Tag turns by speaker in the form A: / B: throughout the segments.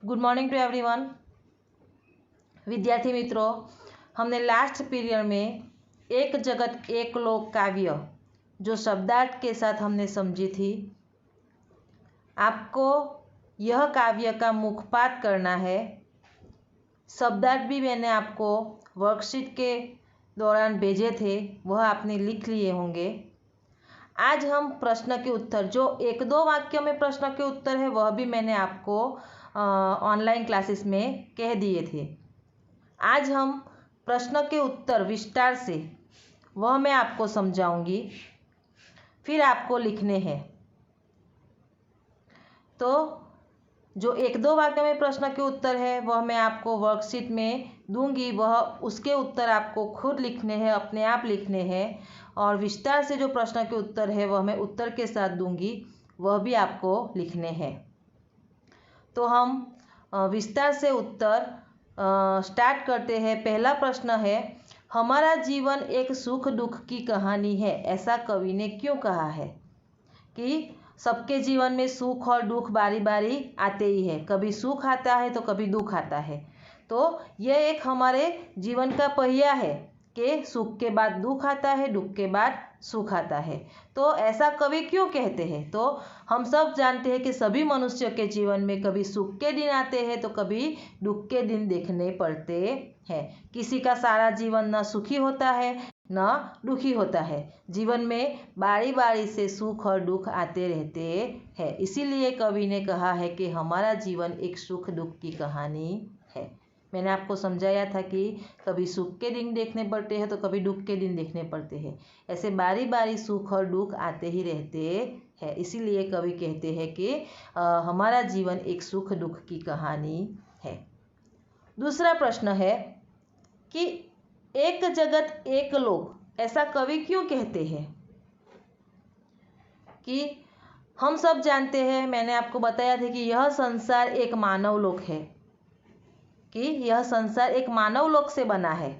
A: Good morning to everyone. विद्यार्थी मित्रों, हमने लास्ट पीरियड में एक जगत एक लोक काव्य जो शब्दार्थ के साथ हमने समझी थी, आपको यह काव्य का मुखपाठ करना है। शब्दार्थ भी मैंने आपको वर्कशीट के दौरान भेजे थे, वह आपने लिख लिए होंगे। आज हम प्रश्न के उत्तर, जो एक दो वाक्यों में प्रश्न के उत्तर है, वह भी मैंने आपको ऑनलाइन क्लासेस में कह दिए थे। आज हम प्रश्न के उत्तर विस्तार से वह मैं आपको समझाऊंगी, फिर आपको लिखने हैं। तो जो एक दो वाक्यों में प्रश्न के उत्तर है वह मैं आपको वर्कशीट में दूंगी, वह उसके उत्तर आपको खुद लिखने हैं, अपने आप लिखने हैं। और विस्तार से जो प्रश्न के उत्तर है वह मैं उत्तर के साथ दूंगी, वह भी आपको लिखने हैं। तो हम विस्तार से उत्तर स्टार्ट करते हैं। पहला प्रश्न है, हमारा जीवन एक सुख दुख की कहानी है, ऐसा कवि ने क्यों कहा है? कि सबके जीवन में सुख और दुख बारी बारी आते ही है, कभी सुख आता है तो कभी दुख आता है। तो यह एक हमारे जीवन का पहिया है कि सुख के बाद दुख आता है, दुख के बाद सुख आता है। तो ऐसा कवि क्यों कहते हैं? तो हम सब जानते हैं कि सभी मनुष्य के जीवन में कभी सुख के दिन आते हैं तो कभी दुख के दिन देखने पड़ते हैं। किसी का सारा जीवन न सुखी होता है न दुखी होता है। जीवन में बारी बारी से सुख और दुख आते रहते हैं। इसीलिए कवि ने कहा है कि हमारा जीवन एक सुख दुख की कहानी है। मैंने आपको समझाया था कि कभी सुख के दिन देखने पड़ते हैं तो कभी दुख के दिन देखने पड़ते हैं। ऐसे बारी बारी सुख और दुख आते ही रहते हैं। इसीलिए कवि कहते हैं कि हमारा जीवन एक सुख दुख की कहानी है। दूसरा प्रश्न है कि एक जगत एक लोक, ऐसा कवि क्यों कहते हैं? कि हम सब जानते हैं, मैंने आपको बताया था कि यह संसार एक मानव लोक है, कि यह संसार एक मानव लोक से बना है।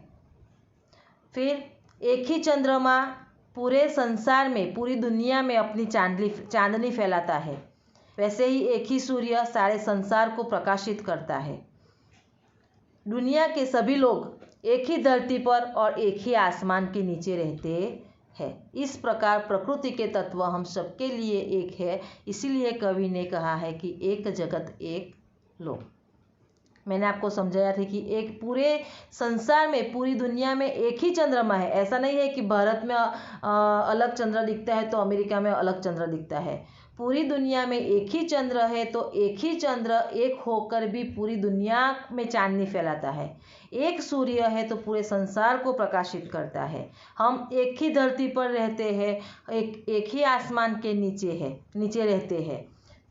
A: फिर एक ही चंद्रमा पूरे संसार में, पूरी दुनिया में अपनी चांदनी फैलाता है। वैसे ही एक ही सूर्य सारे संसार को प्रकाशित करता है। दुनिया के सभी लोग एक ही धरती पर और एक ही आसमान के नीचे रहते हैं। इस प्रकार प्रकृति के तत्व हम सबके लिए एक है। इसीलिए कवि ने कहा है कि एक जगत एक लोक। मैंने आपको समझाया था कि एक पूरे संसार में, पूरी दुनिया में एक ही चंद्रमा है। ऐसा नहीं है कि भारत में अलग चंद्र दिखता है तो अमेरिका में अलग चंद्र दिखता है। पूरी दुनिया में एक ही चंद्र है, तो एक ही चंद्र एक होकर भी पूरी दुनिया में चांदनी फैलाता है। एक सूर्य है तो पूरे संसार को प्रकाशित करता है। हम एक ही धरती पर रहते हैं, एक ही आसमान के नीचे रहते हैं।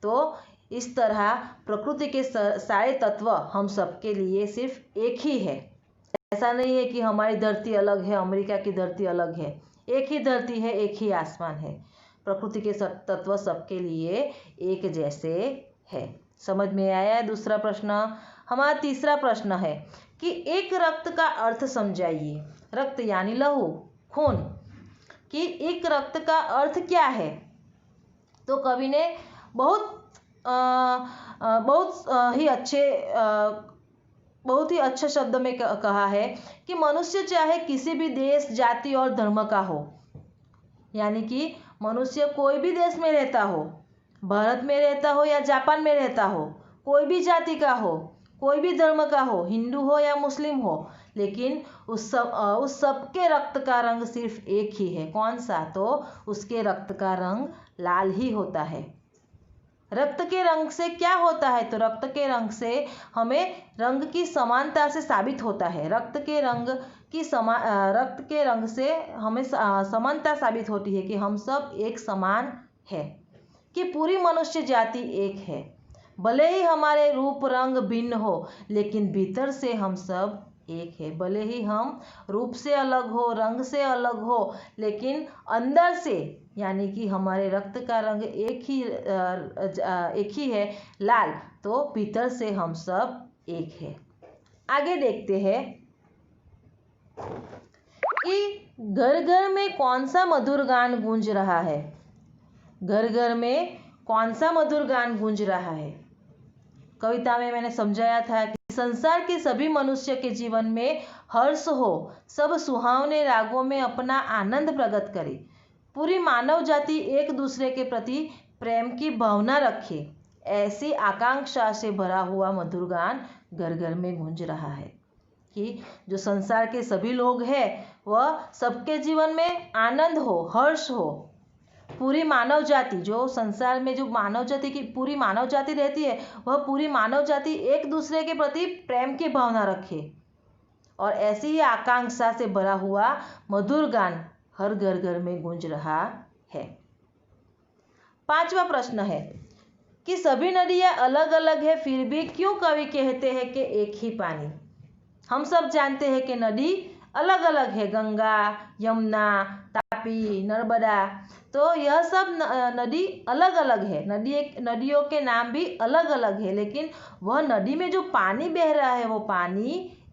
A: तो इस तरह प्रकृति के सारे तत्व हम सबके लिए सिर्फ एक ही है। ऐसा नहीं है कि हमारी धरती अलग है, अमेरिका की धरती अलग है। एक ही धरती है, एक ही आसमान है। प्रकृति के तत्व सबके लिए एक जैसे है। समझ में आया है? दूसरा प्रश्न। हमारा तीसरा प्रश्न है कि एक रक्त का अर्थ समझाइए। रक्त यानी लहू, खून, कि एक रक्त का अर्थ क्या है? तो कवि ने बहुत ही अच्छे शब्द में कहा है कि मनुष्य चाहे किसी भी देश, जाति और धर्म का हो, यानी कि मनुष्य कोई भी देश में रहता हो, भारत में रहता हो या जापान में रहता हो, कोई भी जाति का हो, कोई भी धर्म का हो, हिंदू हो या मुस्लिम हो, लेकिन उस सब के रक्त का रंग सिर्फ एक ही है। कौन सा? तो उसके रक्त का रंग लाल ही होता है। रक्त के रंग से क्या होता है? तो रक्त के रंग से हमें रंग की समानता से साबित होता है। रक्त के रंग से हमें समानता साबित होती है कि हम सब एक समान है, कि पूरी मनुष्य जाति एक है। भले ही हमारे रूप रंग भिन्न हो, लेकिन भीतर से हम सब एक है। भले ही हम रूप से अलग हो, रंग से अलग हो, लेकिन अंदर से, यानी कि हमारे रक्त का रंग एक ही है, लाल, तो भीतर से हम सब एक है। आगे देखते हैं कि घर घर में कौन सा मधुर गान गूंज रहा है। घर घर में कौन सा मधुर गान गूंज रहा है? कविता में मैंने समझाया था कि संसार के सभी मनुष्य के जीवन में हर्ष हो, सब सुहावने रागों में अपना आनंद प्रकट करे, पूरी मानव जाति एक दूसरे के प्रति प्रेम की भावना रखे, ऐसी आकांक्षा से भरा हुआ मधुर गान घर घर में गूंज रहा है। कि जो संसार के सभी लोग हैं वह सबके जीवन में आनंद हो, हर्ष हो, पूरी मानव जाति, जो संसार में जो मानव जाति की पूरी मानव जाति रहती है वह पूरी मानव जाति एक दूसरे के प्रति प्रेम की भावना रखे और ऐसी ही आकांक्षा से भरा हुआ मधुर गान हर घर घर में गूंज रहा है। 5वां प्रश्न है कि सभी नदियाँ अलग अलग है फिर भी क्यों कवि कहते हैं कि एक ही पानी। हम सब जानते हैं कि नदी अलग अलग है, गंगा, यमुना, तापी, नर्मदा, तो यह सब नदी अलग अलग है। नदियों के नाम भी अलग अलग है, लेकिन वह नदी में जो पानी बह रहा है वो पानी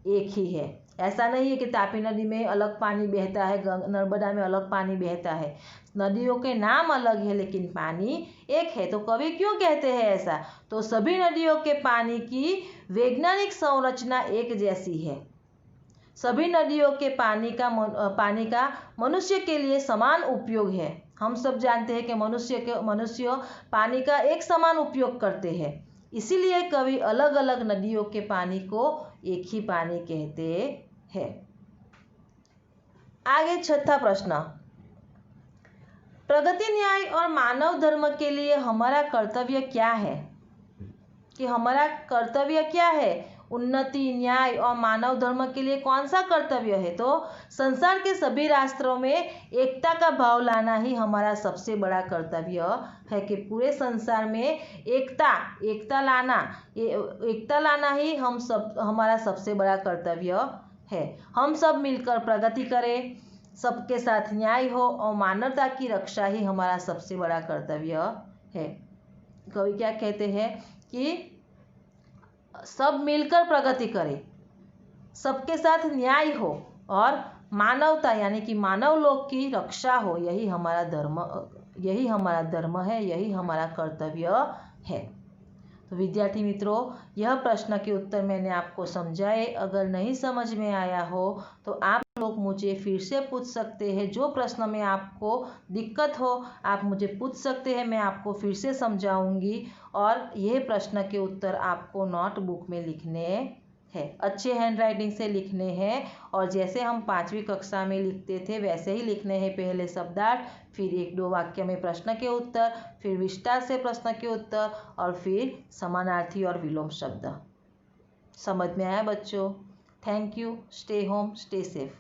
A: एक ही है। ऐसा नहीं है कि तापी नदी में अलग पानी बहता है, नर्मदा में अलग पानी बहता है। नदियों के नाम अलग है लेकिन पानी एक है। तो कवि क्यों कहते हैं ऐसा? तो सभी नदियों के पानी की वैज्ञानिक संरचना एक जैसी है। सभी नदियों के पानी का मनुष्य के लिए समान उपयोग है। हम सब जानते हैं कि मनुष्य पानी का एक समान उपयोग करते हैं, इसीलिए कवि अलग अलग नदियों के पानी को एक ही पानी कहते हैं। आगे 6था प्रश्न, प्रगति, न्याय और मानव धर्म के लिए हमारा कर्तव्य क्या है? कि हमारा कर्तव्य क्या है? उन्नति, न्याय और मानव धर्म के लिए कौन सा कर्तव्य है? तो संसार के सभी राष्ट्रों में एकता का भाव लाना ही हमारा सबसे बड़ा कर्तव्य है। कि पूरे संसार में एकता लाना ही हमारा सबसे बड़ा कर्तव्य है। हम सब मिलकर प्रगति करें, सबके साथ न्याय हो और मानवता की रक्षा ही हमारा सबसे बड़ा कर्तव्य है। कवि क्या कहते हैं कि सब मिलकर प्रगति करें, सबके साथ न्याय हो और मानवता यानी कि मानव लोक की रक्षा हो, यही हमारा धर्म है, यही हमारा कर्तव्य है। तो विद्यार्थी मित्रों, यह प्रश्न के उत्तर मैंने आपको समझाए। अगर नहीं समझ में आया हो तो आप लोग मुझे फिर से पूछ सकते हैं। जो प्रश्न में आपको दिक्कत हो आप मुझे पूछ सकते हैं, मैं आपको फिर से समझाऊंगी। और यह प्रश्न के उत्तर आपको नोटबुक में लिखने हैं, अच्छे हैंडराइटिंग से लिखने हैं और जैसे हम 5वीं कक्षा में लिखते थे वैसे ही लिखने हैं। पहले शब्दार्थ, फिर 1-2 वाक्य में प्रश्न के उत्तर, फिर विस्तार से प्रश्न के उत्तर और फिर समानार्थी और विलोम शब्द। समझ में आया बच्चों? Thank you. Stay home, stay safe.